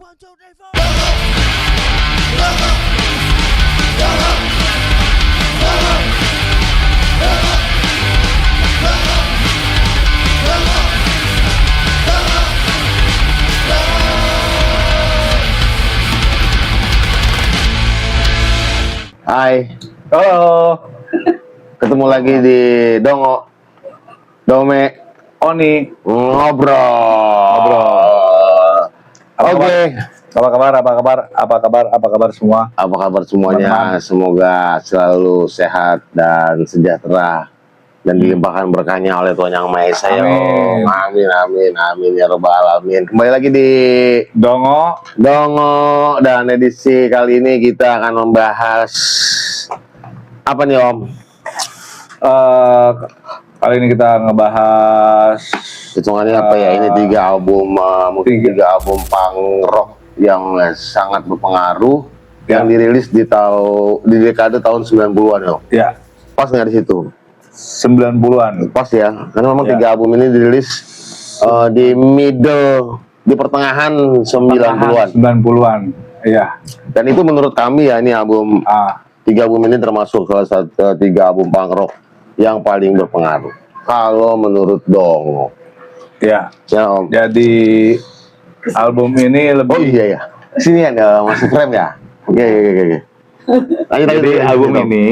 One, two, three, four. Hai, Halo, ketemu lagi di Dongo, Dome, Oni. ngobrol. Oke, Apa kabar semua? apa kabar semuanya? Teman-teman. Semoga selalu sehat dan sejahtera dan dilimpahkan berkahnya oleh Tuhan Yang Maha Esa. Amin. Amin ya robbal alamin. Kembali lagi di Dongo. Dongo, dan edisi kali ini kita akan membahas apa nih Om? Kali ini kita ngebahas Hitungannya apa ya? Ini tiga album, mungkin tiga album punk rock yang sangat berpengaruh, Ya. yang dirilis di dekade tahun 90-an ya. ya Pas nggak di situ? 90-an. Pas ya, karena memang Ya. tiga album ini dirilis di pertengahan 90-an. 90-an. Iya. Dan itu menurut kami ya, ini album, tiga album ini termasuk salah satu tiga album punk rock yang paling berpengaruh. Kalau menurut Dongo. Ya. Ya Om. Jadi album ini lebih. Oh iya ya. Sini ada masuk frame ya. Oke. Lanjut, Jadi lanjut, album lanjut, Om. ini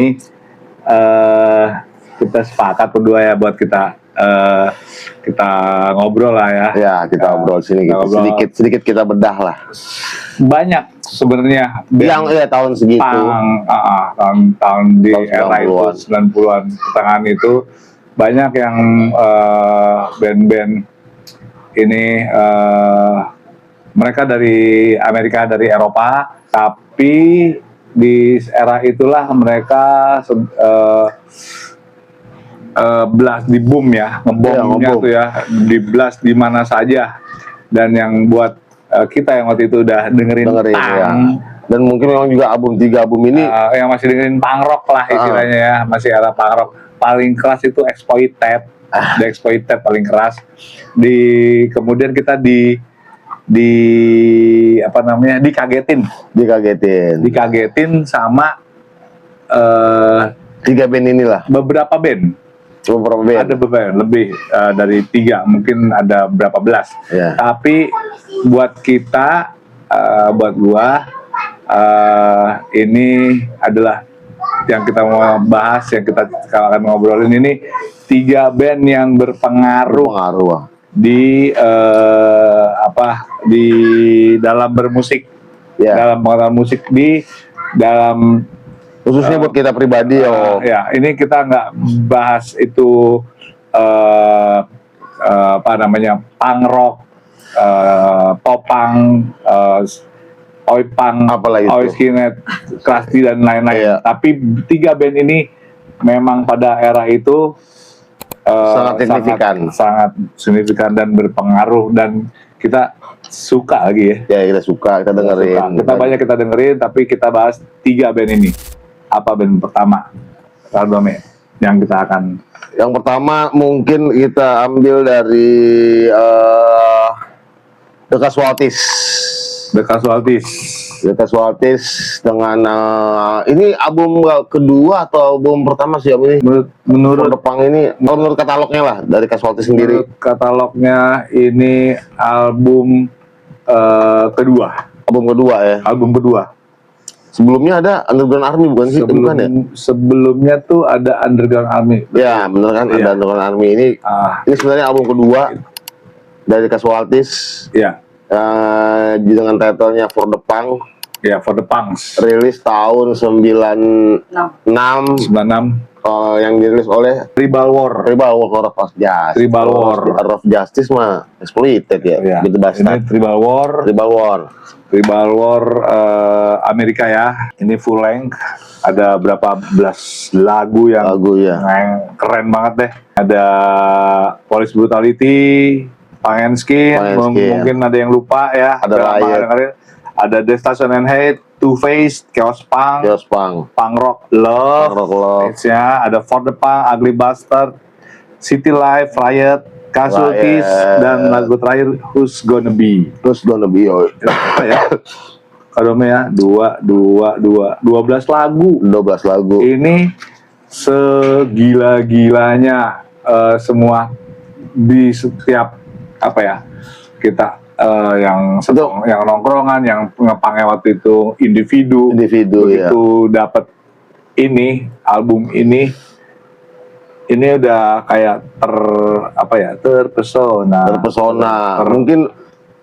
kita sepakat berdua ya buat kita ngobrol lah ya. Ya, kita obrol sini kita gitu. ngobrol. Sedikit kita bedah lah. Banyak sebenarnya Yang tahun segitu. tahun di Tahun era itu 90-an. 90-an pertengahan itu banyak yang band-band ini mereka dari Amerika, dari Eropa, tapi di era itulah mereka blast di boom ya, ngebomnya ngebom. tuh ya, di blast di mana saja. Dan yang buat kita yang waktu itu udah dengerin Dengerin punk, ya. Dan mungkin memang juga tiga album ini yang masih dengerin punk rock lah istilahnya ya, masih era punk rock. Paling keras itu Exploited, The Exploited paling keras. Kemudian kita dikagetin sama tiga band inilah. beberapa band. Beberapa band. Ada beberapa lebih dari 3, mungkin ada berapa belas. Ya. Tapi buat kita, buat gua, ini adalah yang kita mau bahas, yang kita akan ngobrolin ini 3 band yang berpengaruh Pengaruh. di di dalam bermusik, Ya. dalam pengenalan musik, di dalam Khususnya buat kita pribadi ya. ya, ini kita nggak bahas itu punk rock, pop punk, oi punk, Apalah itu. oi skinhead, Krusty dan lain-lain. Iya. Tapi 3 band ini memang pada era itu Sangat signifikan. sangat signifikan dan berpengaruh, dan kita suka lagi ya. Ya, kita suka, kita dengerin. Kita banyak kita dengerin, tapi kita bahas 3 band ini. Apa band pertama, Dome, yang kita akan? Yang pertama mungkin kita ambil dari The Casualties. The Casualties. The Casualties dengan ini album kedua atau album pertama sih Om ini? Menurut Depan ini, kalau menurut katalognya lah dari Casualties sendiri. menurut katalognya ini album kedua. Album kedua ya. Album kedua. Sebelumnya ada Underground Army bukan sih? Bukan ya? Sebelumnya tuh ada Underground Army. Ya, bener kan, ada Iya. Underground Army ini. Ah, Ini sebenarnya album kedua dari Casualties ya, dengan titlenya For the Punk, ya, For the Punks. rilis tahun 96, 96. yang dirilis oleh Tribal War. Tribal War of Justice. Tribal War. War of Justice mah Exploited ya, Ya. gitu Ini bastard. Tribal War. Tribal War. Tribal War Amerika ya. Ini full length. Ada berapa belas lagu yang ya. keren banget deh. Ada Police Brutality, Punk and Skin, Punk and Skin. mungkin ada yang lupa ya. Ada Udah lama Riot. dengerin. Ada Devastation and Hate, Two-Face, Chaos Punk, Chaos Punk, Punk Rock Love, Punk Rock Love. hitsnya ada For the Punk, Ugly Bastard, City Life, Riot, Casualties, Riot. dan lagu terakhir Who's Gonna Be. Terus gonna be Apa ya? Kadome ya, 12 lagu. 12 lagu. Ini segila-gilanya semua di setiap apa ya kita yang nongkrongan, yang ngepangnya waktu itu individu ya. begitu dapat ini album ini udah kayak terpesona. Mungkin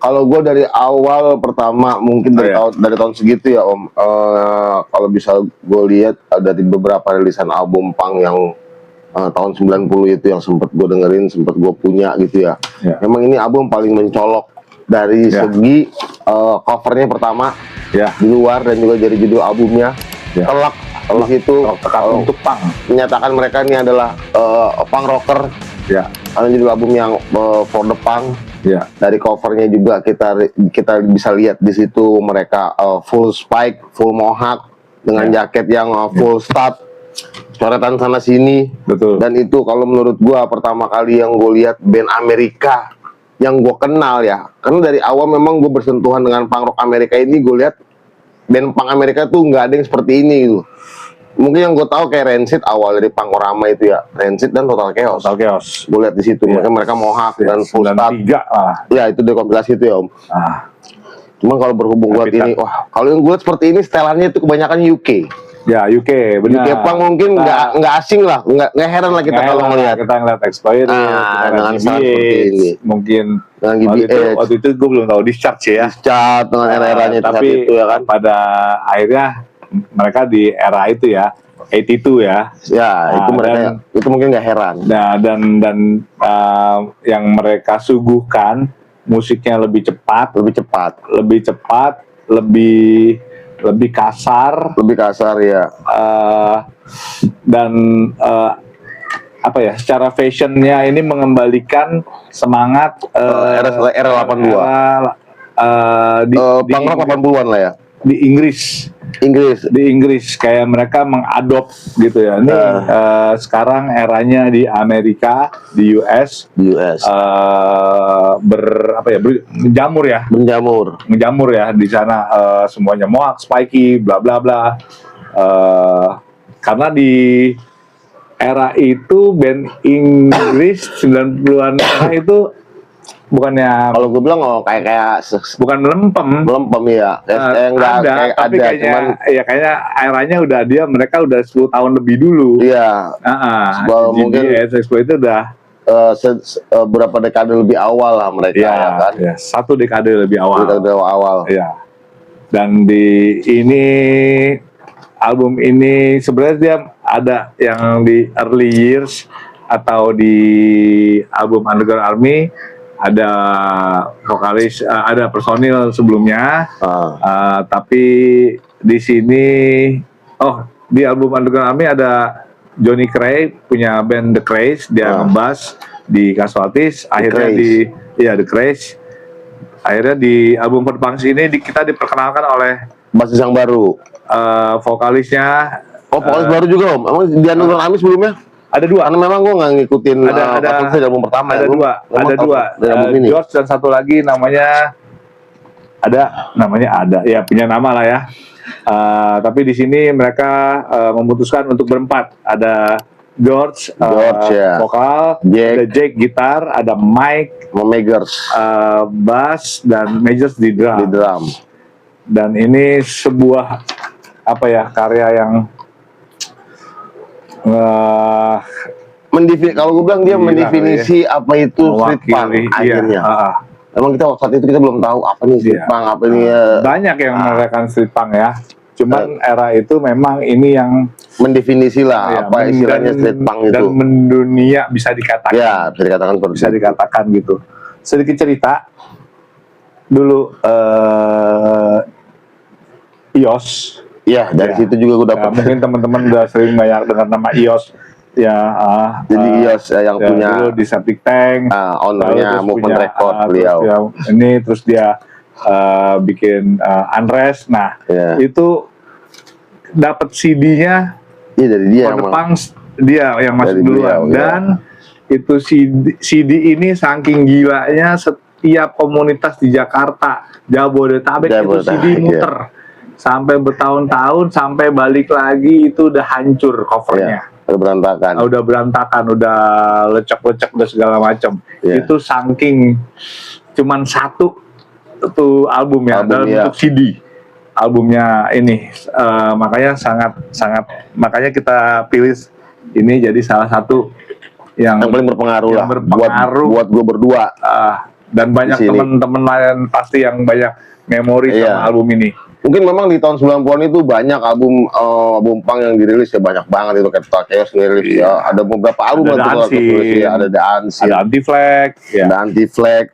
kalau gue dari awal pertama mungkin dari tahun segitu ya Om, kalau bisa gue lihat ada di beberapa rilisan album punk yang tahun 90 itu yang sempat gue dengerin, sempat gue punya gitu ya. Memang ini album paling mencolok dari segi covernya pertama di luar, dan juga dari judul albumnya telak di situ untuk punk menyatakan mereka ini adalah punk rocker. Karena judul album yang for the punk. Dari covernya juga kita bisa lihat di situ mereka full spike, full mohawk dengan jaket yang full stud, coretan sana sini. Betul. Dan itu kalau menurut gua pertama kali yang gue lihat band Amerika yang gue kenal ya, karena dari awal memang gue bersentuhan dengan punk rock Amerika ini, gue lihat band punk Amerika tuh nggak ada yang seperti ini gitu. Mungkin yang gue tahu kayak Rancid awal dari Punkorama itu ya, Rancid dan Total Chaos. Gue lihat di situ mereka mohawk dan full stud. Ya itu dari kompilasi itu ya Om. Cuman kalau berhubung buat ini, wah kalau yang gue lihat seperti ini setelannya itu kebanyakan UK. Ya UK, benar. UK punk mungkin nggak asing lah, nggak heran lah kita kalau ngelihat. Kita ngeliat Expired, dengan seperti ini. Mungkin dengan waktu itu gue belum tahu Discharge ya. Discharge dengan era-eranya tapi itu ya kan. Pada akhirnya mereka di era itu ya, 82 ya. Ya itu mereka itu mungkin nggak heran. Nah dan yang mereka suguhkan musiknya lebih cepat, lebih kasar ya. Dan apa ya, secara fashionnya ini mengembalikan semangat era 82. Punk rock 80-an lah ya. Di Inggris kayak mereka mengadop gitu ya. Ini sekarang eranya di Amerika, di US menjamur ya di sana, semuanya mohawk, spiky, bla bla bla. Karena di era itu band Inggris 90-an itu bukannya, kalau gue bilang kayak bukan melempem ya. Kayaknya eranya mereka udah 10 tahun lebih dulu. Iya. Mungkin Expo itu udah berapa dekade lebih awal lah mereka ya kan. Ya, 1 dekade lebih awal. Ya. Dan di album ini sebenarnya dia ada yang di early years atau di album Underground Army. Ada vokalis, ada personil sebelumnya, tapi di sini, di album Underground Army ada Johnny Cray punya band The Craze, dia ngebass di Casualties, akhirnya The Craze. Akhirnya di album For the Punks ini kita diperkenalkan oleh basis yang baru, vokalisnya. Vokalis baru juga Om. Emang di Underground Army sebelumnya? Ada 2. Karena memang gue nggak ngikutin album pertama. Ada dua. George dan satu lagi namanya ya, punya nama lah ya. Tapi di sini mereka memutuskan untuk berempat. Ada George vokal, ada Jake gitar, ada Mike bass, dan Majors di drum. Dan ini sebuah karya yang kalau gue bilang dia mendefinisi apa itu street punk akhirnya. Emang saat itu kita belum tahu apa nih street punk, apa ini banyak yang merayakan street punk ya. Cuman era itu memang ini yang mendefinisi lah apa istilahnya street punk itu. Dan mendunia bisa dikatakan. Ya, bisa dikatakan gitu. Sedikit cerita dulu IOS. Iya, dari situ juga gue dapat. Mungkin teman-teman udah sering banyak dengar nama IOS. Jadi IOS yang punya dulu di Septic Tank, ownernya Movement Record beliau. Terus dia bikin Unrest. Nah, itu dapat CD-nya. Iya, dari dia. For the Punks dia yang masuk duluan. Dan itu CD ini saking gilanya setiap komunitas di Jakarta, Jabodetabek itu CD muter sampai bertahun-tahun, sampai balik lagi itu udah hancur covernya. Udah berantakan, udah lecek-lecek udah segala macam. Itu saking cuman satu tuh albumnya dalam bentuk CD. Albumnya ini makanya makanya kita pilih ini jadi salah satu yang paling berpengaruh lah buat gue berdua. Dan banyak teman-teman lain pasti yang banyak memori sama album ini. Mungkin memang di tahun 90-an itu banyak album punk yang dirilis ya, banyak banget itu, kayak Total Chaos ngerilis ya. Ada beberapa album ada ada The Unseen, ada Anti-Flag, ada Anti-Flag.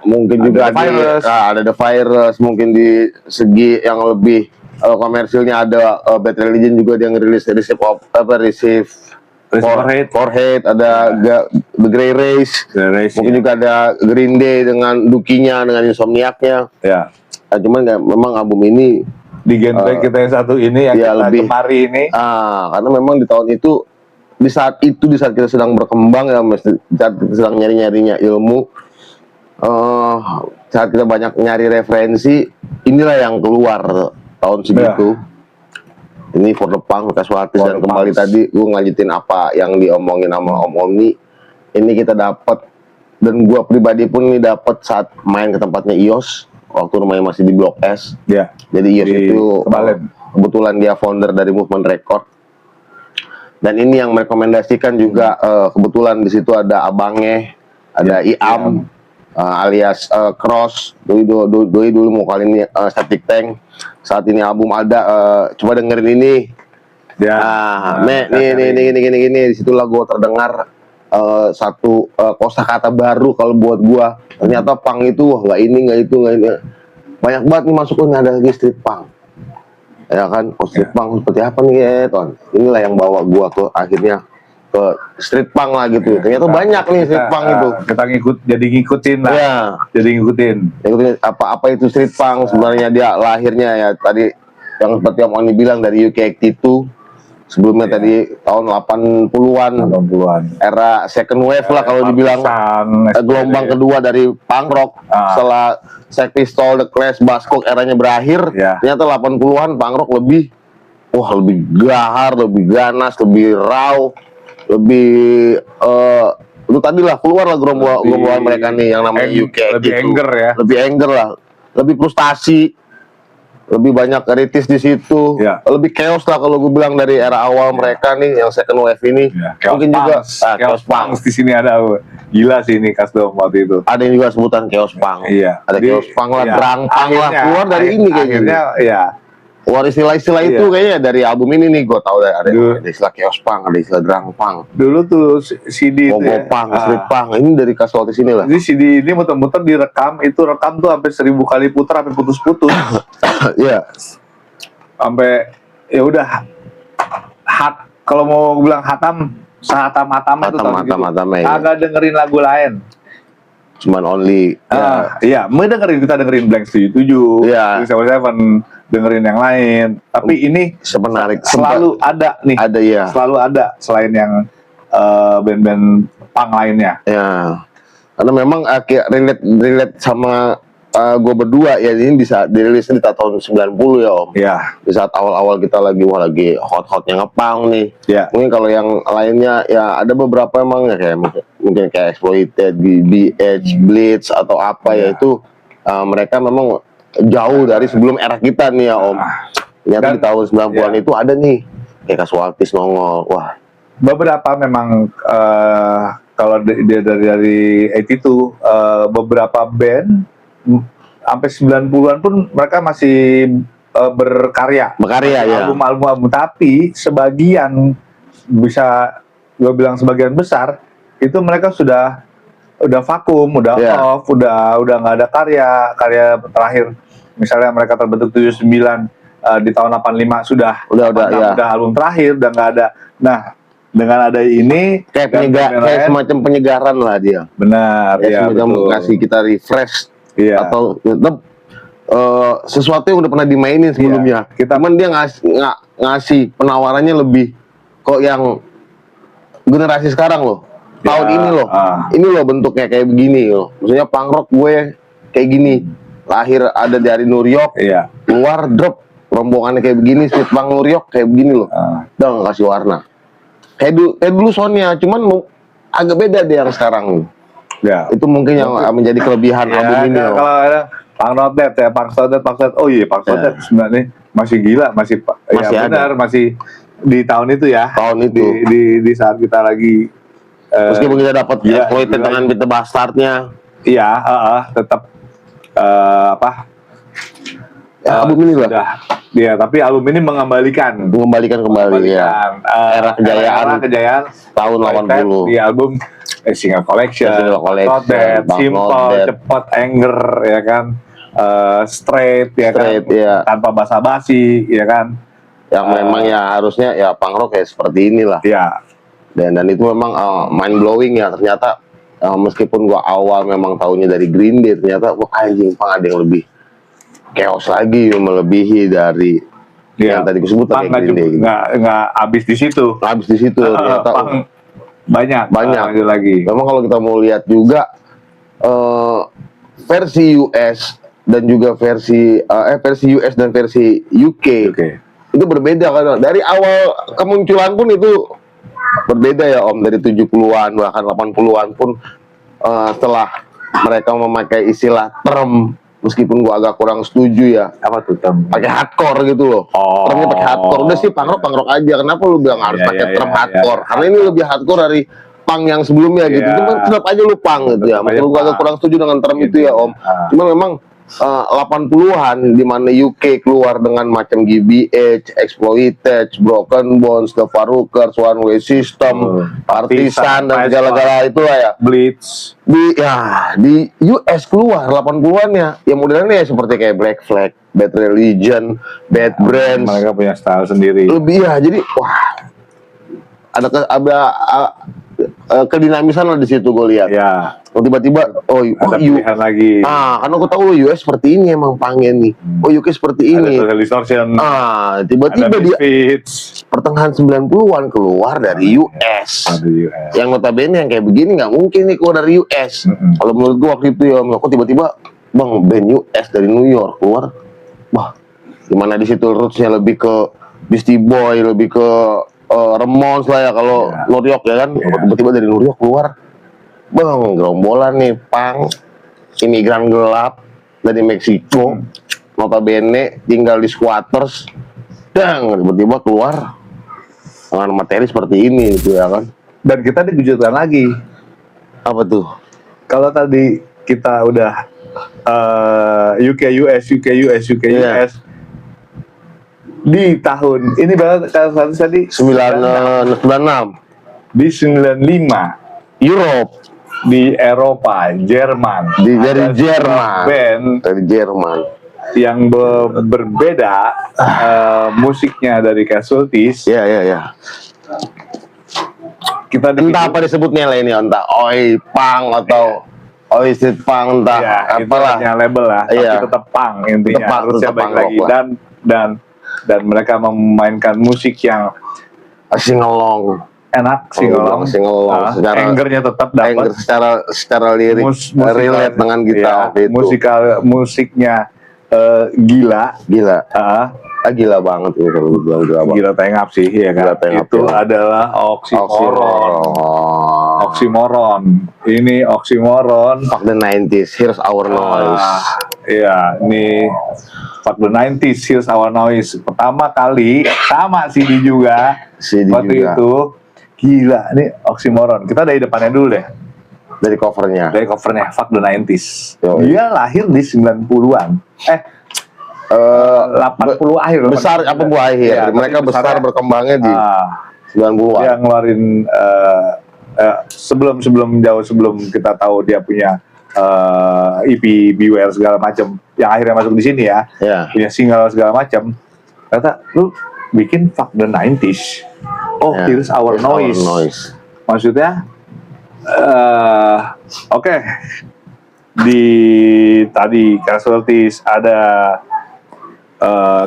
Mungkin juga ada The Virus, mungkin di segi yang lebih komersilnya ada Bad Religion juga dia ngerilis Receive for Hate, ada The Grey Race, mungkin juga ada Green Day dengan Dukinya, dengan Insomniac-nya. Ya. Nah, cuman memang album ini di genre kita yang satu ini yang kita lebih gemari ini. Karena memang di tahun itu, di saat kita sedang berkembang ya, saat kita sedang nyari-nyarinya ilmu, saat kita banyak nyari referensi, inilah yang keluar tahun segitu. Ini For the Punk, Casualties, dan kembali tadi gue ngajitin apa yang diomongin sama Om Omni. Ini kita dapat, dan gue pribadi pun ini dapat saat main ke tempatnya Ios waktu rumahnya masih di Blok S. Jadi Ios itu kebetulan dia founder dari Movement Record. Dan ini yang merekomendasikan juga kebetulan di situ ada abangnya, ada Iam, alias Cross. Doi dulu mau kali ini Septic Tank. Saat ini album ada, coba dengerin ini. Gini. Disitulah gue terdengar satu kosakata baru kalau buat gue. Ternyata punk itu nggak itu. Banyak banget nih masuknya, ada lagi street punk. Ya kan, street punk seperti apa nih ya, Ton? Inilah yang bawa gue ke akhirnya ke street punk lah gitu. Ternyata banyak nih street punk itu. Kita ngikutin lah. Jadi ngikutin apa itu street punk sebenarnya. Dia lahirnya ya tadi yang seperti Om Oni bilang dari UK82. Sebelumnya tadi tahun 80-an era second wave lah kalau dibilang, gelombang kedua dari punk rock. Setelah Sex Pistols, The Clash, Buzzcock eranya berakhir, ternyata 80-an punk rock lebih gahar, lebih ganas, lebih raw, lebih itu tadi lah, keluar lah gerombolan mereka nih yang namanya UK, lebih anger ya, lebih anger lah, lebih frustasi, lebih banyak kritis di situ, lebih chaos lah kalau gue bilang dari era awal mereka nih yang second wave ini. Mungkin juga chaos punk di sini ada, gila sih ini custom waktu itu. Ada yang juga sebutan chaos punk, ada chaos punk lah, drang punk lah, keluar dari ini kayaknya. Keluar istilah-istilah itu kayaknya dari album ini nih, gue tahu ada istilah chaos punk, ada istilah drang punk. Dulu tuh CD itu punk, street punk, ini dari Casualties ini lah. Jadi CD ini muter-muter direkam, itu rekam tuh sampai 1000 kali putar, sampai putus-putus. Sampai ya udah kalau mau bilang hatam itu agak dengerin lagu lain. Cuman only kita dengerin Blank 77, Seven, dengerin yang lain. Tapi ini semenarik, selalu ada nih. Selalu ada selain yang band-band punk lainnya. Karena memang relate sama gue berdua ya. Ini bisa dirilis di tahun 90 ya Om. Di saat awal-awal kita lagi hot-hotnya ngepang nih. Mungkin kalau yang lainnya ya ada beberapa emang ya, kayak mungkin kayak Exploited, BH, Blitz atau apa ya, itu mereka memang jauh dari sebelum era kita nih ya Om. Ternyata di tahun 90-an itu ada nih kayak Casualties nongol. Wah, beberapa memang kalau dia dari 82 beberapa band sampai 90-an pun mereka masih berkarya ya. Album, tapi sebagian, bisa gue bilang sebagian besar itu mereka sudah vakum, udah off, udah nggak ada karya terakhir. Misalnya mereka terbentuk 79, di tahun 85 sudah album terakhir, udah nggak ada. Nah, dengan ada ini kayak semacam penyegaran lah dia. Benar, semacam ngasih kita refresh atau tetap sesuatu yang udah pernah dimainin sebelumnya. Cuman dia ngasih penawarannya lebih kok yang generasi sekarang loh. tahun ini loh. ah. Ini loh bentuknya kayak begini loh. Maksudnya punk rock gue kayak gini. Lahir ada dari New York, Iya. keluar drop rombongannya kayak begini, street punk New York kayak begini loh. Udah nggak kasih warna. Kayak dulu Sonya, cuman agak beda deh yang sekarang. Ya. Itu mungkin yang menjadi kelebihan Ya, album ini loh. kalau ada Punk Not Dead ya, Punk Not Dead. Oh iya, Punk Not Ya. Dead sebenarnya masih gila, masih Masih ya ada. benar, masih di tahun itu ya. Tahun itu. Di saat kita lagi Meskipun kita dapat iya, exploited gila. dengan Beat the Bastard-nya. iya, tetap apa? Album ini lah. Sudah. Ya, tapi album ini mengembalikan Mengembalikan kembali ya. Era kejayaan tahun 80. di album Single Collection, Single Collection, Not Dead, Punk Not Simple, Dead. Cepet, Anger, ya kan, Straight, ya Straight, kan, ya. tanpa basa-basi, ya kan, Yang memang ya harusnya ya punk rock kayak seperti inilah. ya, Dan itu memang mind blowing ya ternyata. Meskipun gua awal memang tahunya dari Green Day, ternyata wah anjing punk ada yang lebih chaos lagi, melebihi dari ya. yang tadi gue sebut Punk kayak Green Day. Gitu. nggak habis di situ. Habis di situ ternyata Punk banyak Banyak. lagi. memang kalau kita mau lihat juga versi US dan juga versi US dan versi UK Oke. itu berbeda kan. Dari awal kemunculan pun itu berbeda ya Om, dari 70-an bahkan 80-an pun setelah mereka memakai istilah term, meskipun gua agak kurang setuju ya, Apa tuh term? pakai hardcore gitu loh. Oh. Termnya pakai hardcore. Udah sih punk rock aja. Kenapa lu bilang harus Iya, pakai iya, term iya, hardcore? iya. Karena ini lebih hardcore dari punk yang sebelumnya gitu. Iya. Cuman tetap aja lu punk gitu ya. Tetap aja Meskipun gua agak punk. kurang setuju dengan term itu ya Om. Ah. Cuman memang 80-an di mana UK keluar dengan macam GBH, Exploited, Broken Bones, The Faroukers, One Way System, Partisan dan Price segala-gala itu lah ya. Blitz. Di US keluar 80-an ya modelannya ya seperti kayak Black Flag, Bad Religion, Bad Brains, Mereka punya style sendiri. lebih ya. Jadi wah ada kedinamisan lah di situ gue lihat. Ya, Tiba-tiba ada pilihan lagi. karena aku tahu US seperti ini emang pengen nih. UK seperti Ada ini. Total Distortion. Tiba-tiba Ada di Misfits. pertengahan 90-an keluar dari US. Ada US. Yang notabene yang kayak begini nggak mungkin nih keluar dari US. Kalau menurut gua waktu itu ya, aku tiba-tiba bang band US dari New York keluar, wah gimana di situ rootsnya lebih ke Beastie Boy, lebih ke Ramones lah ya kalau Iya. New York ya kan. Iya. Tiba-tiba dari New York keluar, bang gerombolan nih punk imigran gelap dari Meksiko, notabene tinggal di squatters, dang tiba-tiba keluar dengan materi seperti ini gitu ya kan. Dan kita dikejutkan lagi. Apa tuh? Kalau tadi kita udah UK US Iya. di tahun ini berapa tadi 96 di 95 Europe di Eropa, Jerman. dari Ada Jerman. sebuah band Dari Jerman. yang berbeda musiknya dari Casualties. Ya ya ya. Kita Entah apa disebutnya lah ini, entah oi punk atau oi street punk entah ya, itu apalah. hanya label lah, Iya. tapi tetap punk intinya. Tetap punk, Harusnya tetap baik punk lagi rock lah. dan mereka memainkan musik yang Sing along. enak, singelong. Singelong secara Angernya tetap anger, dapat. secara lirik relate dengan kita waktu itu. Musiknya gila. Gila. Ah, Gila banget itu kalau lu bilang gila banget. gila tengap sih ya kan. Gila tengap, Itu ya. adalah oksimoron. Oksimoron. Oksimoron. Ini oksimoron. Fuck the 90s, here's our noise. Iya, ini Fuck the 90s, Here's Our Noise. Pertama kali, sama CD juga. CD Waktu juga. itu, gila, ini oksimoron. Kita dari depannya dulu deh. Dari covernya. Dari covernya, Fuck the 90s. Yoi. Dia lahir di 90-an. 80 akhir. Besar apa buah akhir? Iya, Mereka tapi besar besarnya- berkembangnya di Ah, 90-an. dia ngeluarin sebelum jauh sebelum kita tahu dia punya EP Beware segala macam yang akhirnya masuk di sini ya, Ya. punya single segala macam. Kata lu bikin Fuck the 90s. Oh, Ya. Here's Our Here's Noise. Maksudnya oke. Di tadi Casualties ada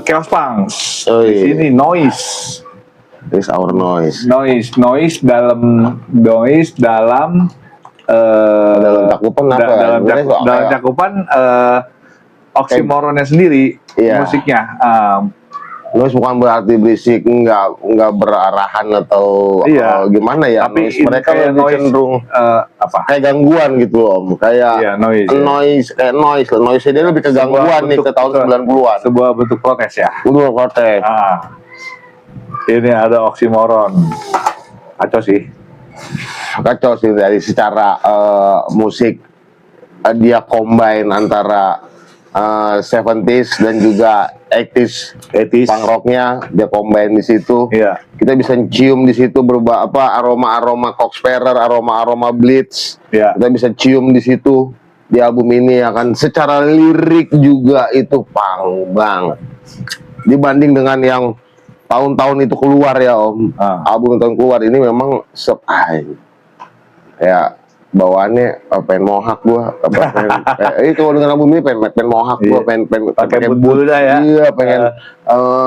Chaos Punks. Oh, Di iya. sini Noise. Is our noise. Noise dalam Dalam cakupan apa? dalam Sebenarnya kok dalam kayak- cakupan oksimoronnya sendiri, Iya. musiknya. Noise bukan berarti berisik, nggak berarahan atau Iya. gimana ya. Tapi Noise mereka kayak lebih noise, cenderung apa? kayak gangguan gitu Om. Kayak Iya, noise, ya. noise dia lebih ke Sebuah gangguan nih bentuk- ke tahun 90-an. Sebuah bentuk protes ya. Udah protes. Ini ada oksimoron. Kacau sih. Kacau sih dari secara musik, dia combine antara 70s dan juga 80s punk rocknya, dia combine di situ. Iya. Kita bisa cium di situ aroma Coxsparer, aroma Blitz. Iya. Kita bisa cium di situ di album ini ya kan. Secara lirik juga itu punk banget. Dibanding dengan yang tahun-tahun itu keluar ya Om. Album tahun keluar ini memang ya bawaannya pengen mohak gua kalau dengan album ini pengen mohak gua, pengen pakai boot dah ya. Iya, pengen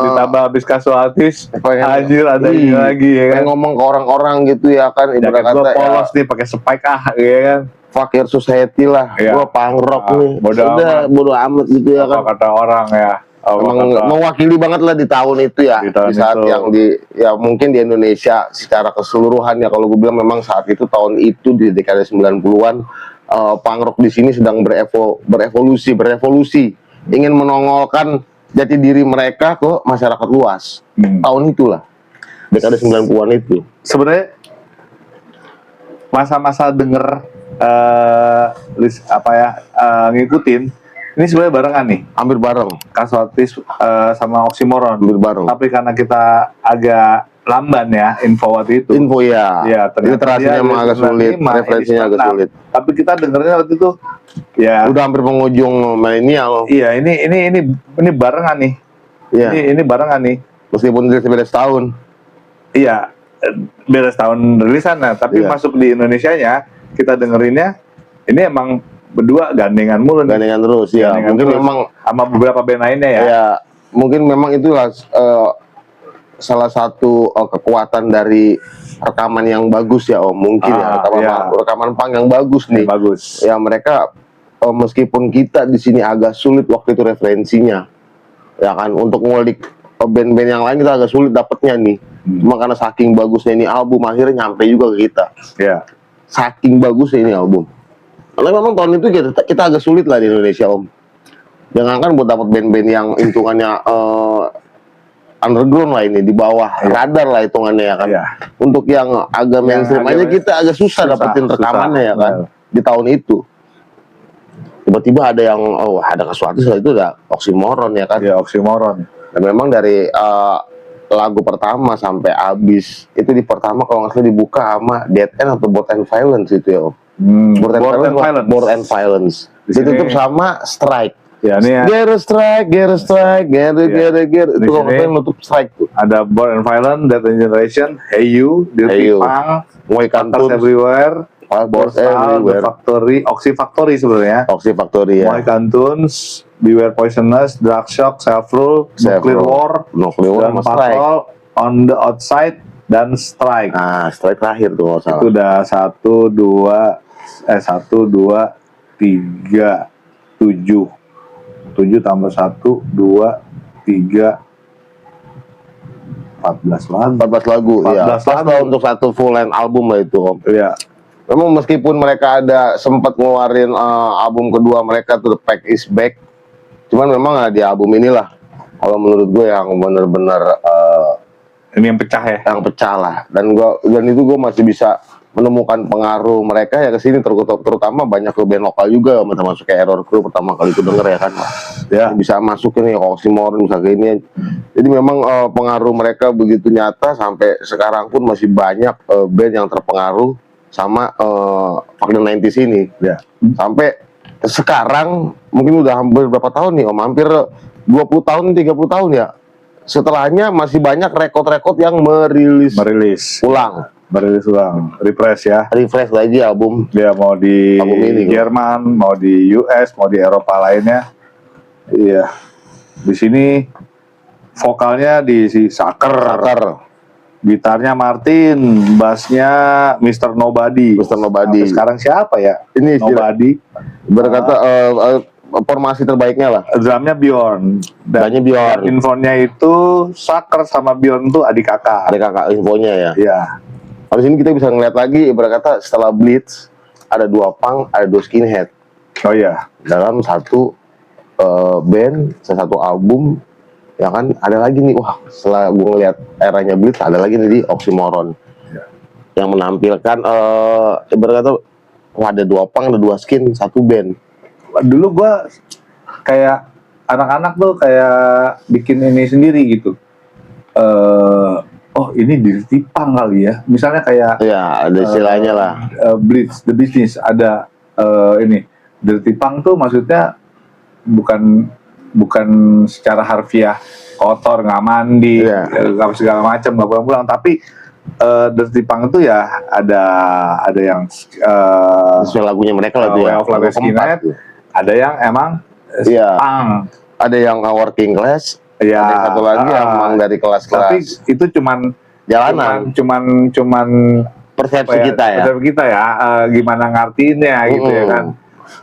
ditambah habis kasualtis, pengen anjir ada ini lagi ya kan. pengen ngomong ke orang-orang gitu ya kan, ibarat Jaket gua kata polos nih pakai spike ya kan. fuck your society lah, Iya. gua punk rock nih, bodo amat gitu ya kan. Apa kata orang ya. Emang mewakili banget lah di tahun itu ya, di saat itu. yang mungkin di Indonesia secara keseluruhan ya, kalau gue bilang memang saat itu tahun itu di dekade 90-an punk rock di sini sedang berevolusi, ingin menongolkan jati diri mereka ke masyarakat luas. Tahun itulah, dekade 90-an itu. Sebenarnya masa-masa denger ngikutin ini sebenarnya barengan nih, Hampir bareng, Casualties sama Oxymoron. hampir bareng. Tapi karena kita agak lamban ya info waktu itu. Info ya, ternyata literasinya dia emang agak sulit, 95, referensinya agak 96. sulit. Tapi kita dengernya waktu itu ya. Udah hampir penghujung milenial. Iya, ini barengan nih. Iya. Ini barengan nih. Meskipun beda setahun. Iya, beda tahun rilisan, tapi Iya. masuk di Indonesianya kita dengerinnya ini emang berdua gandengan mulu nih. Gandengan terus ya. Gandengan Mungkin terus. memang Sama beberapa band lainnya ya. ya mungkin memang itulah salah satu kekuatan dari rekaman yang bagus ya Om. Mungkin rekaman punk yang bagus nih. Bagus. Ya mereka meskipun kita di sini agak sulit waktu itu referensinya, ya kan, untuk ngulik band-band yang lain kita agak sulit dapetnya nih. Cuma karena saking bagusnya ini album akhirnya nyampe juga ke kita. Iya. Saking bagusnya ini album. Karena memang tahun itu kita agak sulit lah di Indonesia Om. Jangankan buat dapat band-band yang hitungannya underground lah ini, di bawah radar lah hitungannya ya kan. Iya. Untuk yang agak mainstream aja kita agak susah dapetin rekamannya ya kan. Di tahun itu. Tiba-tiba ada yang ada Casualties lah, itu ada Oxymoron ya kan. Iya, Oxymoron. Dan memang dari lagu pertama sampai habis itu, di pertama kalau nggak salah dibuka sama Dead End atau Bored and Violence itu ya Om. Bored and Violence. Ditutup sama Strike. Ya, ini ya. Get a strike. Itu kalau nggak salah nutup Strike tuh. Ada Bored and Violent, Death and Generation, Hey You, Hey You, Punk, Moy Cantons Cantuns, Everywhere, Bored The Everywhere, Factory, Oxy Factory sebenarnya. Oxy Factory ya. Moy Cantuns, Beware Poisonous, Drug Shock, Self Rule, Nuclear War, dan Strike. Patrol, On the Outside, dan Strike. Nah, Strike terakhir tuh kalau salah. Itu udah 7 tambah 1, 2, 3, 14 lagu. 14 lagu, 14 ya. Pas lagu. lah untuk satu full length album lah itu Om. Iya. Memang meskipun mereka ada sempat ngeluarin album kedua mereka tuh The Pack Is Back, cuman memang di album inilah kalau menurut gue yang benar-benar Ini yang pecah ya. yang pecah lah. Dan itu gue masih bisa menemukan pengaruh mereka ya ke sini, terutama banyak ke band lokal juga, termasuk kayak Error Crew pertama kali itu denger ya kan. Ya. Bisa masuk ini Oxymoron bisa kayak ini. Jadi memang pengaruh mereka begitu nyata, sampai sekarang pun masih banyak band yang terpengaruh sama Fuck the 90s ini. Ya. Sampai sekarang mungkin udah hampir berapa tahun nih Om? Hampir 20 tahun, 30 tahun ya. Setelahnya masih banyak rekod-rekod yang merilis ulang, refresh ya. refresh lagi album. Dia mau di Album ini, Jerman, mau di US, mau di Eropa lainnya. Iya. Di sini vokalnya di si Saker. Gitarnya Martin, bassnya Mr. Nobody. Mr. Nobody. Sampai sekarang siapa ya? Ini istilah Nobody. berkata formasi terbaiknya lah. Drumnya Bjorn. Drumnya Bjorn. Infonya itu Saker sama Bjorn tuh adik kakak. Ada kakak infonya ya. Iya. Habis ini kita bisa ngeliat lagi berkata setelah Blitz ada 2 punk, ada 2 skinhead Oh iya. dalam satu band, satu album. Ya kan, ada lagi nih, wah setelah gue ngeliat eranya Blitz ada lagi nih di Oxymoron yang menampilkan berkata wah ada 2 punk, ada 2 skin, satu band. Dulu gua kayak anak-anak tuh kayak bikin ini sendiri gitu. Oh ini Dirty Punk kali ya. Misalnya kayak Ya ada istilahnya lah. Blitz, The Business ada ini Dirty Punk tuh maksudnya bukan secara harfiah kotor, nggak mandi, Iya. nggak segala macam, nggak pulang-pulang. Tapi Dirty Punk itu ya ada yang Sesuai lagunya mereka lah tuh Way ya. of Life Lagu keempat Skinhead, tuh. ada yang emang Iya. punk. Ada yang working class, Ya, ada yang satu lagi yang emang dari tapi kelas-kelas itu cuman jalanan. cuman Persepsi apa ya, kita ya. persepsi kita ya, gimana ngartiinnya gitu ya kan.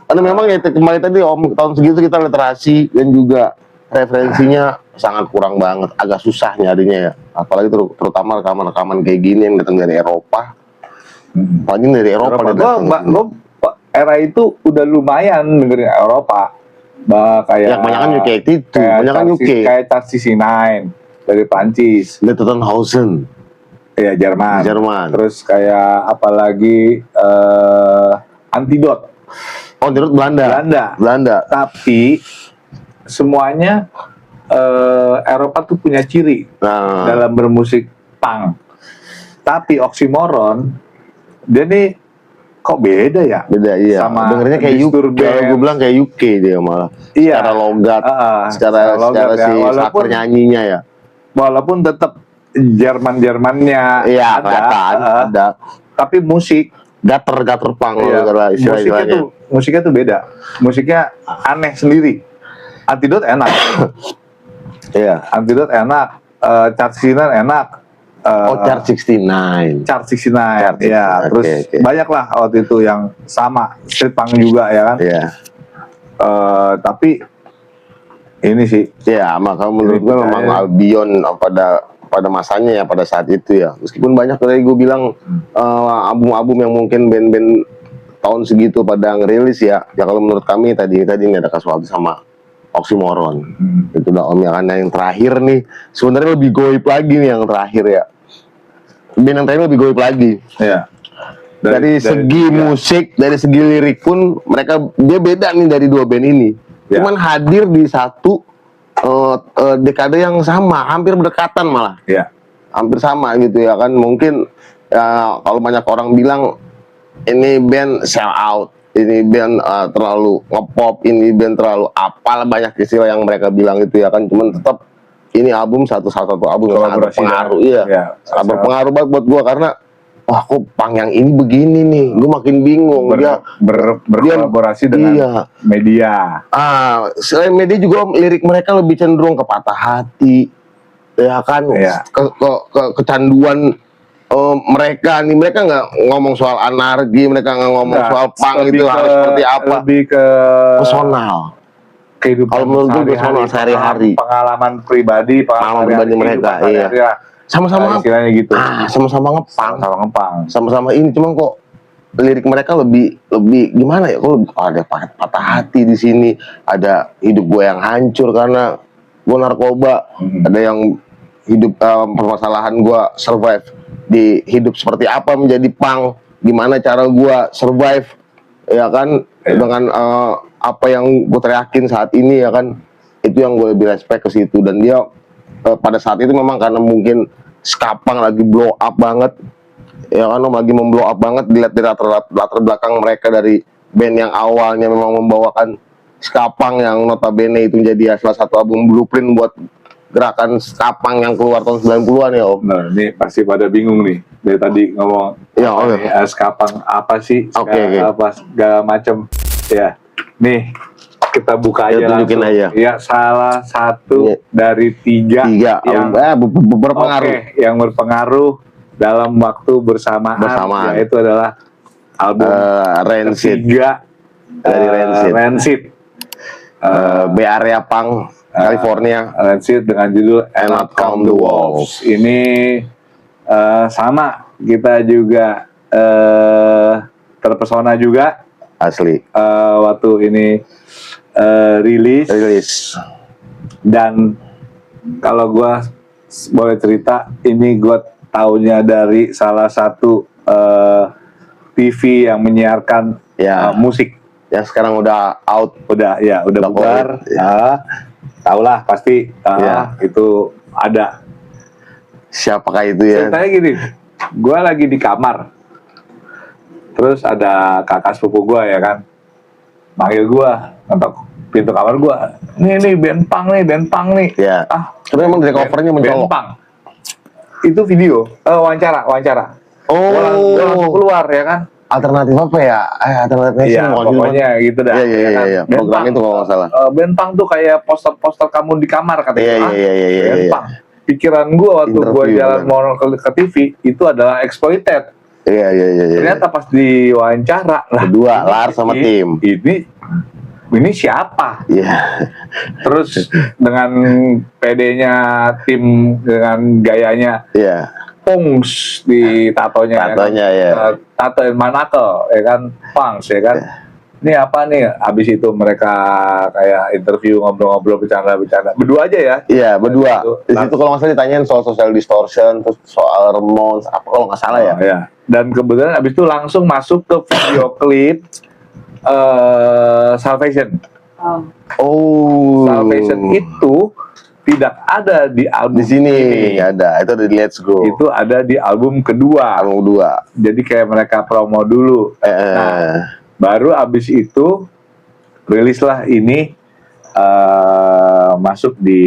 Karena memang ya kembali tadi Om, tahun segitu kita literasi dan juga referensinya sangat kurang banget, agak susah nyarinya ya. Apalagi terutama rekaman-rekaman kayak gini yang datang dari Eropa. Apalagi dari Eropa dia datang. Gua era itu udah lumayan dengerin Eropa. Kayak Ya kebanyakan UK itu, kebanyakan UK. Kayak CC9 dari Prancis, Lettenhausen ya di Jerman. Jerman. Terus kayak apalagi Antidot Oh, terus Belanda. Belanda. Tapi semuanya Eropa tuh punya ciri Nah, dalam bermusik punk. Tapi Oxymoron dia nih kok beda ya? beda iya. Sama Dengernya kayak UK. Disturbed. Kalau gue bilang kayak UK dia malah. Iya. Secara logat, secara logat ya. si saker nyanyinya ya. Walaupun tetap Jerman-Jermannya Iya, ada, kelihatan ada. tapi musik Gater pang iya, kalau istilahnya. musiknya tuh beda. Musiknya aneh sendiri. Antidot enak. Iya. Antidot enak. Chart Sinar enak. Oh, Chart 69. Chart 69 Chart 69, ya. Terus oke. banyak lah waktu itu yang sama street punk juga ya kan. Iya. Tapi ini sih Ya, maka menurut gue memang Albion pada masanya ya, pada saat itu ya. Meskipun banyak tadi gue bilang album-album yang mungkin band-band tahun segitu pada ngerilis ya. Ya kalau menurut kami tadi ini ada Casualty sama Oxymoron. Itu udah Om ya, karena yang terakhir nih sebenarnya lebih goib lagi nih yang terakhir ya. Band yang terakhir lebih goib lagi. ya. Dari segi musik, dari segi lirik pun dia beda nih dari 2 band ini. Ya. Cuman hadir di satu dekade yang sama, hampir berdekatan malah. Ya. Hampir sama gitu ya kan. Mungkin ya, kalau banyak orang bilang ini band sell out, ini band terlalu ngepop, ini band terlalu apalah, banyak istilah yang mereka bilang itu ya kan. Cuman tetap ini album salah satu album yang sangat berpengaruh, iya. Sangat berpengaruh banget buat gua karena wah kok pang yang ini begini nih, gue makin bingung. Berkolaborasi dengan media. Selain media juga lirik mereka lebih cenderung ke patah hati, ya kan, kecanduan mereka nggak ngomong soal anarki, mereka nggak ngomong soal pang itu harus seperti apa, lebih ke personal. Kehidupan Kalau menurut gue personal sehari-hari, pengalaman pribadi mereka, iya. Sama-sama istilahnya gitu. Sama-sama ngepang. Sama-sama ini, cuman kok lirik mereka lebih gimana ya? Kok ada patah hati di sini, ada hidup gue yang hancur karena gue narkoba, ada yang hidup permasalahan gue survive di hidup seperti apa menjadi punk, gimana cara gue survive ya kan dengan apa yang gue teriakin saat ini ya kan. Itu yang gue lebih respect ke situ. Dan dia pada saat itu memang karena mungkin Skapang lagi blow up banget ya kan, lagi memblow up banget, dilihat dari latar belakang mereka dari band yang awalnya memang membawakan Skapang yang notabene itu jadi salah satu album blueprint buat gerakan Skapang yang keluar tahun 90-an ya Om. Nah ini pasti pada bingung nih dari tadi ngomong ya, Skapang apa sih, okay. apa segala macem ya. Nih kita buka aja Ya, tunjukin langsung. aja. Ya, salah satu Iya. dari tiga yang yang berpengaruh. yang berpengaruh dalam waktu bersamaan. Yaitu adalah album Rancid ketiga dari Rancid. Rancid. Bay Area Punk California. Rancid dengan judul And Not Count the Wolves. Ini sama, kita juga terpesona juga Asli. waktu ini rilis. Dan kalau gua boleh cerita, ini gua taunya dari salah satu TV yang menyiarkan Ya. musik. Yang sekarang udah out. Udah bubar. Ya. Tahulah pasti Ya. itu ada. Siapakah itu ya? Ceritanya gini, gue lagi di kamar, terus ada kakak sepupu gue ya kan, manggil gue, ngetok pintu kamar gue, nih band punk nih. Ya. Tapi emang dari covernya mencolok. Band punk. Itu video, wawancara. Gue langsung keluar ya kan. Alternatif apa ya? Alternatif Iya, pokoknya gitu dah. Iya. ya kan? Band Program punk. itu kalau nggak salah. Band punk tuh kayak poster-poster kamu di kamar katanya. Iya. Band punk. Pikiran gue waktu gue Interview, jalan kan. mau ke TV itu adalah exploited. Iya. Ternyata pas diwawancara lah, Berdua, ini- Lars sama tim. Ini siapa? Iya. Terus dengan PD-nya tim, dengan gayanya Iya. punks di tatonya, Tatonya, ya. Tato manakel ya kan, punks ya kan. Ini apa nih? Abis itu mereka kayak interview, ngobrol-ngobrol, bercanda berdua aja ya. Iya, berdua. Itu, Di situ kalau nggak salah ditanyain soal social distortion, terus soal Ramones, apa kalau nggak salah ya? Ya. Dan kebetulan abis itu langsung masuk ke video klip Salvation. Oh. Salvation itu tidak ada di album Di sini ini. nggak ada. Itu ada di Let's Go. Itu ada di album kedua. album 2. Jadi kayak mereka promo dulu. Nah, baru abis itu rilislah ini masuk di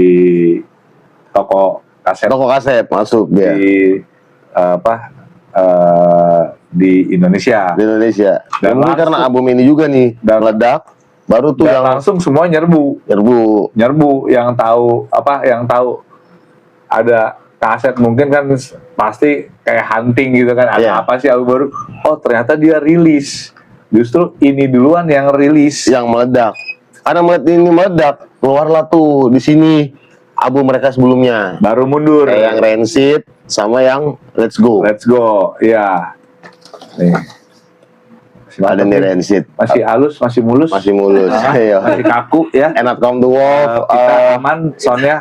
toko kaset Toko kaset masuk dia di di Indonesia. di Indonesia. Dan Dan mungkin langsung- karena album ini juga nih Dan- meledak, baru tuh Dan yang langsung semua nyerbu yang tahu ada kaset, mungkin kan pasti kayak hunting gitu kan, ada Iya. apa sih album baru, oh ternyata dia rilis, justru ini duluan yang rilis. yang meledak. Karena melihat ini meledak, keluarlah tuh di sini album mereka sebelumnya. Baru mundur. Kayak yang Rancid sama yang Let's Go. Let's Go, iya. Nih. Ada nih Rancid. Masih halus, masih mulus, Masih mulus. Iya. masih kaku ya. And Not Count the Wolves. Kita aman, soundnya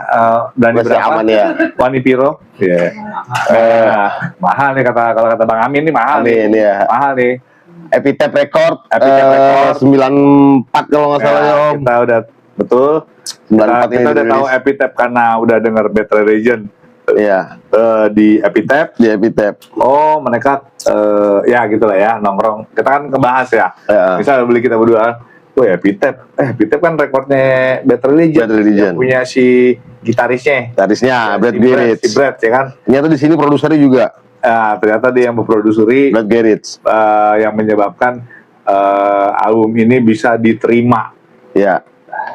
berani Masih berapa? aman ya. Wani Piro. Iya. Mahal nih kalau kata Bang Amin nih mahal nih. Amin ya. Mahal nih. Epitaph Record. Epitaph Record. 94 kalau nggak salah ya, Om. Kita udah betul. 94 Kita udah tahu Epitaph karena udah denger Battle Religion Iya, di Epitaph. di Epitaph. Oh, mereka ya gitulah ya, nongkrong. Kita kan ngebahas ya. Ya. Misal beli kita berdua, oh ya Epitaph kan rekornya Battle Religion. Battle Religion. Yang punya si gitarisnya. Tarisnya Brad Si Garrett. Brad ya kan. Ternyata di sini produsernya juga Ternyata dia yang memproduksi Brad Garrett. yang menyebabkan album ini bisa diterima, Ya,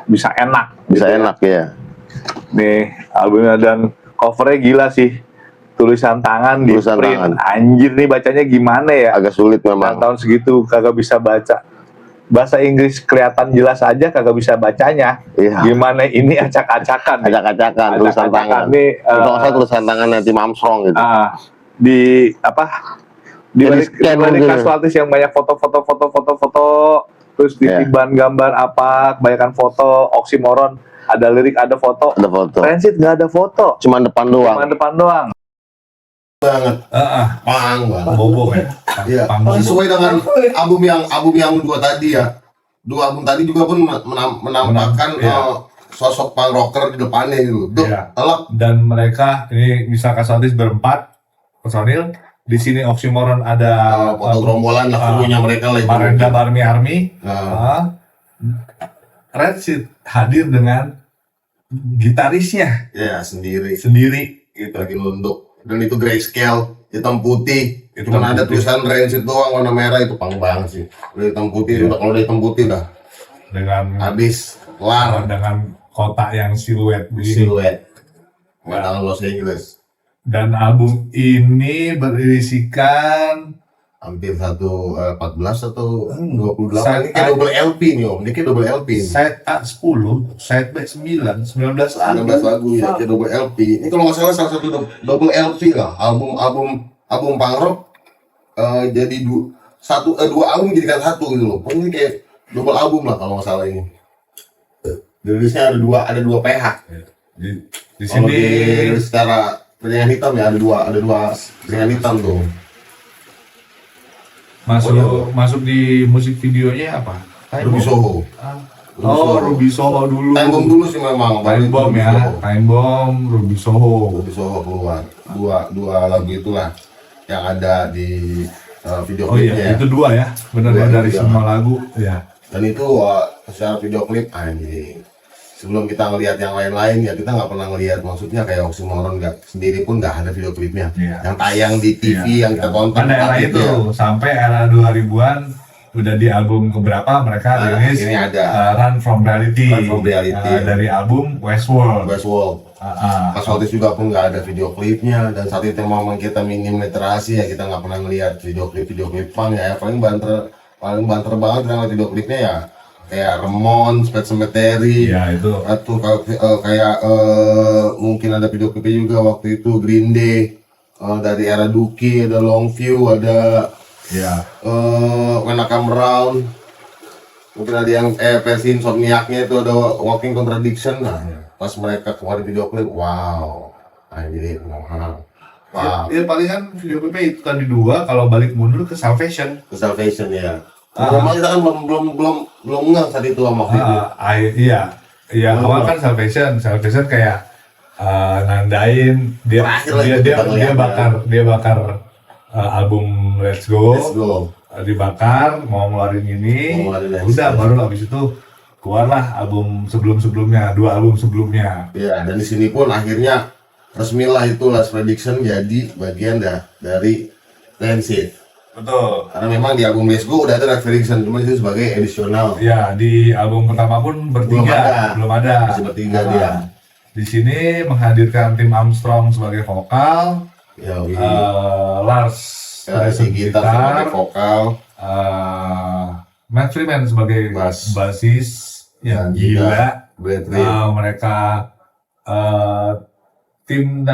bisa enak. bisa gitu ya. enak ya. Nih albumnya, dan covernya gila sih, tulisan tangan di Tulisan print. tangan. Anjir nih bacanya gimana ya? Agak sulit Dan memang. tahun segitu kagak bisa baca bahasa Inggris, kelihatan jelas aja kagak bisa bacanya. Iya. Gimana ini acak-acakan nih. Acak-acakan tulisan Acak-acakan tangan. nih, Itu nggak salah tulisan tangan nanti Armstrong gitu. di Jadi balik scan balik mungkin. kasualtis yang banyak foto, terus di Iya. gambar apa, kebanyakan foto, oksimoron, ada lirik, ada foto. Ada foto. Rancid nggak ada foto, Cuma depan doang. cuma depan doang. Pang banget. Bobo ya. Iya. Sesuai dengan album yang dua tadi ya. Dua album tadi juga pun menampakkan Iya. sosok punk rocker di depannya gitu. Tuh, Iya. telak. Dan mereka ini bisa kasualtis berempat personil. Di sini oksimoron ada Foto gerombolan lah, krunya mereka lah itu. Marenda Barmy Army. Nah, Rancid hadir dengan gitarisnya ya sendiri sendiri gitu. lagi nunduk. Dan itu grayscale, hitam putih. Hitam Cuman ada putih. tulisan Rancid doang warna merah, itu punk banget sih. Udah hitam putih, Iya. udah kalau udah hitam putih udah habis kelar dengan kota yang siluet begini. siluet pemandangan Los Angeles. Dan album ini berisikan Hampir 14 atau 28. Side Ini kayak A. double LP nih Om. Ini kayak double LP. side A 10, side B 9, 19 lagu. 16 lagu ya, kayak double LP. Ini kalau nggak salah salah satu double LP lah. Album punk rock jadi dua album jadikan satu gitu loh. Pokoknya ini kayak double album lah kalau nggak salah ini. Rilisnya ada dua PH. Di Kalau sini dirilis secara piringan hitam ya ada dua piringan hitam tuh. masuk di musik videonya apa? Ruby Soho. Oh, Ruby Soho dulu. Time Bomb dulu sih memang. Time Bomb Ruby ya, Soho. Time Bomb, Ruby Soho. Ruby Soho keluar. Dua lagu itulah yang ada di video Oh iya, klipnya. itu dua ya, benar Dua, ya dari iya. semua lagu ya. Dan itu secara video klip anjing. Sebelum kita ngelihat yang lain-lain ya kita nggak pernah ngelihat, maksudnya kayak Oxymoron sendiri pun nggak ada video klipnya. Iya. Yang tayang di TV yang kita tonton. Pada era saat itu ya. sampai era 2000-an udah di album keberapa mereka Nah, rilis ini ada. Run From Reality, Run From Reality. Dari album Westworld. Westworld. Pas waktu itu juga pun nggak ada video klipnya, dan saat itu memang kita minim literasi ya, kita nggak pernah ngelihat video klip punk ya. Paling banter banget dengan video klipnya ya kayak Ramones, Pet Sematary, Ya itu. atau kayak mungkin ada video klipnya juga waktu itu Green Day, dari era Dookie, ada Longview, ada Ya. When I Come Around, mungkin ada yang versi Insomniac-nya itu ada Walking Contradiction. Nah, pas mereka keluarin video klip, wow, jadi wow, Ya palingan video klipnya itu tadi dua, kalau balik mundur ke Salvation. ke Salvation ya. Memang kita kan belum ngeh saat itu sama waktu itu. Iya, awal kan Salvation kayak nandain Terakhir lah itu kita ngeliat, dia bakar album Let's Go, Let's Go. dibakar, mau ngeluarin ini, Mau ngeluarin Let's udah Go. baru habis itu keluarlah album sebelumnya, dua album sebelumnya. Ya, dan di sini pun akhirnya resmilah itu Last Prediction jadi bagian dari Rancid. Betul. Karena memang di album Let's Go udah ada Last Prediction, cuma itu sebagai additional. Ya, di album pertama pun bertiga, belum ada. Masih bertiga Nah, dia. Di sini menghadirkan Tim Armstrong sebagai vokal, Ya, Lars si gitar sebagai vokal, Matt Freeman sebagai Bass. basis yang Dan gila. Brad Reed. Mereka tim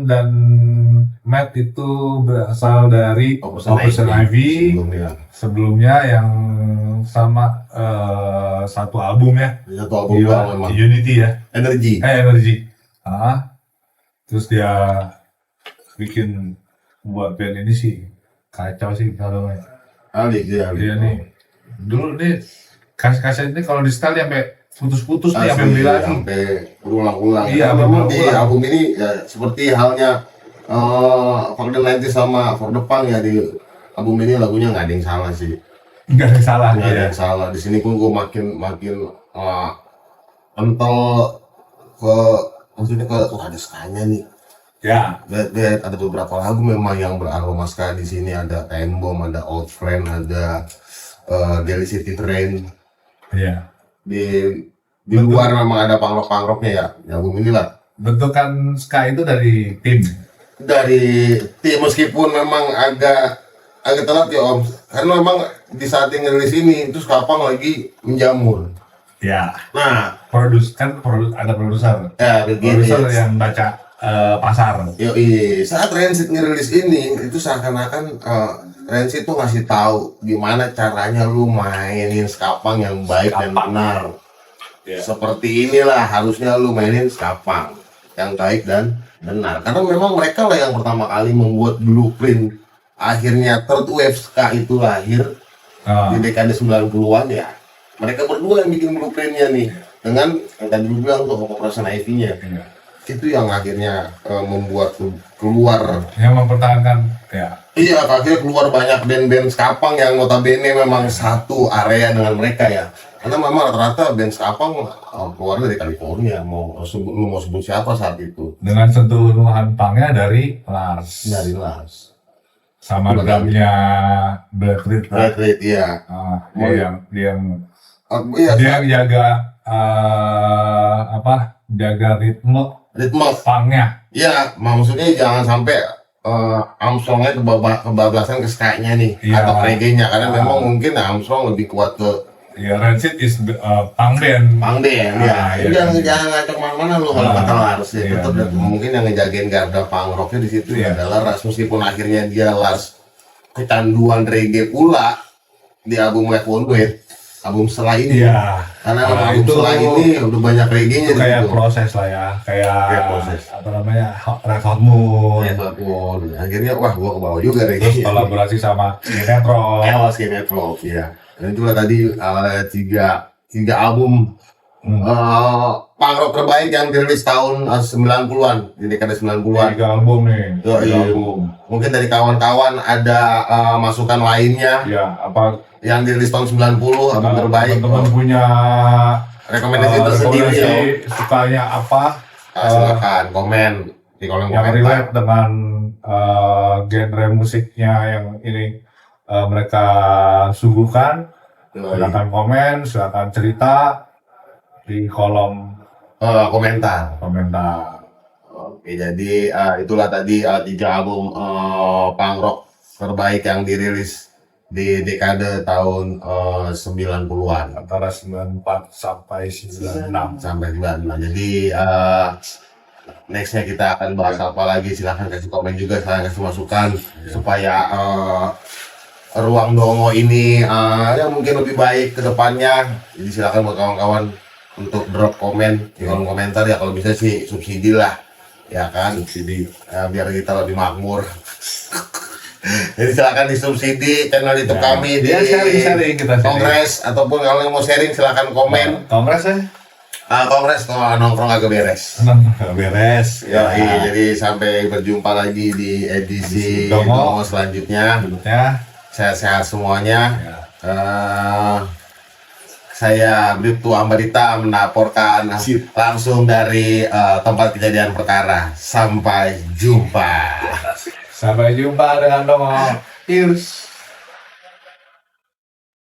dan Matt itu berasal dari Operation Ivy sebelumnya yang sama satu album ya, Di satu album Gila, doang memang. Unity ya, Energy. Energy. Terus dia bikin buat band ini sih kacau sih kalau Alik dia. dia nih. Dulu nih kaset ini kalau di setel sampai putus-putus nih sampai beli lagi. Sampai berulang-ulang. Iya, Karena memang di berulang-ulang. album ini ya, seperti halnya For the 90s sama For the Punk ya, di album ini lagunya nggak ada yang salah sih. Nggak ada yang salah Nggak ada ya. yang salah. Di sini pun gue makin kental ke, maksudnya ke ada skanya nih. Ya, Ada beberapa lagu memang yang beraroma ska. Di sini ada Time Bomb, ada Old Friend, ada Daily City Train. iya. Di luar memang ada punk rocknya ya. Di album inilah. Bentukan ska itu dari tim. Dari tim, meskipun memang agak telat ya Om. Karena memang di saat yang ngerilis ini itu Skapang lagi menjamur. Ya, Nah, ada produser. ya begini. Produser yang baca pasar. Yoi, saat Rancid ngerilis ini itu seakan-akan Rancid tuh ngasih tahu gimana caranya lu mainin skapang yang baik dan benar. Ya. Seperti inilah harusnya lu mainin skapang yang baik dan benar. Karena memang mereka lah yang pertama kali membuat blueprint. Akhirnya third wave ska itu lahir di dekade 90-an ya. Mereka berdua yang bikin blueprintnya nih dengan yang tadi lu bilang tuh Operation Ivy-nya. Itu yang akhirnya membuat keluar. Yang mempertahankan ya. Iya, akhirnya keluar banyak band-band skapang yang notabene memang satu area dengan mereka ya. Karena memang rata-rata band skapang keluar dari California. Mau sebut siapa saat itu? Dengan sentuhan punknya dari Lars. Dari Lars. sama drumnya Brad Reed. Right, right, iya. Dia Iya, yang jaga jaga ritme ritme. punknya. Iya, maksudnya jangan sampai Armstrongnya kebablasan ke ska-nya nih, Iya. atau reggae-nya, karena memang mungkin Armstrong lebih kuat ke Ya, Rancid is punk band. punk deh, Ah, ya. iya. Jangan ngacak mana-mana lu kalau Ah, kata Lars ya. iya. Tetap mungkin yang ngejagain garda punk rocknya di situ Iya. adalah Lars, meskipun akhirnya dia Lars kecanduan reggae pula di album Wet Won't Wait, album setelah ini. Iya. Karena Nah, album itu setelah ini udah banyak reggae-nya itu di kayak situ. proses lah ya, Kayak kayak proses. apa namanya, Red Hot Moon. Wet Won't. Akhirnya wah gua ke bawah juga Terus reggae. kolaborasi sama Sinetron. Chaos Metro, ya. Dan itulah tadi tiga album punk rock terbaik yang dirilis tahun 90-an, di dekade 90-an. 3 album nih. Yo, 3 iya. album. Mungkin dari kawan-kawan ada masukan lainnya Ya, apa yang dirilis tahun 90 album terbaik. teman-teman punya Rekomendasi tersendiri ya. sukanya apa? Silakan komen di kolom Yang komentar. relate dengan genre musiknya yang ini mereka suguhkan. Yoi. Silakan komen, silakan cerita di kolom Komentar. komentar. Oke, jadi itulah tadi 3 album punk rock terbaik yang dirilis di dekade tahun 90-an. Antara 94 sampai 96. Sampai 96. Jadi nextnya kita akan bahas apa lagi, silahkan kasih komen juga, silahkan kasih masukan supaya ruang dongo ini ya mungkin lebih baik ke depannya. Jadi silakan buat kawan-kawan untuk drop komen di kolom komentar ya, kalau bisa sih subsidi lah ya kan, subsidi biar kita lebih makmur. Jadi silakan disubsidi channel YouTube kami di Ya, sharing kita sharing. Kongres, ataupun kalau yang mau sharing silakan komen. Kongres ya? Kongres kalau nongkrong agak beres. Beres. Ya, jadi sampai berjumpa lagi di edisi Dongo. Dongo selanjutnya. Berikutnya. Sehat-sehat semuanya. Ya. Saya Bribtu Ambarita melaporkan langsung dari tempat kejadian perkara. Sampai jumpa. Sampai jumpa dengan Dongo. Cheers.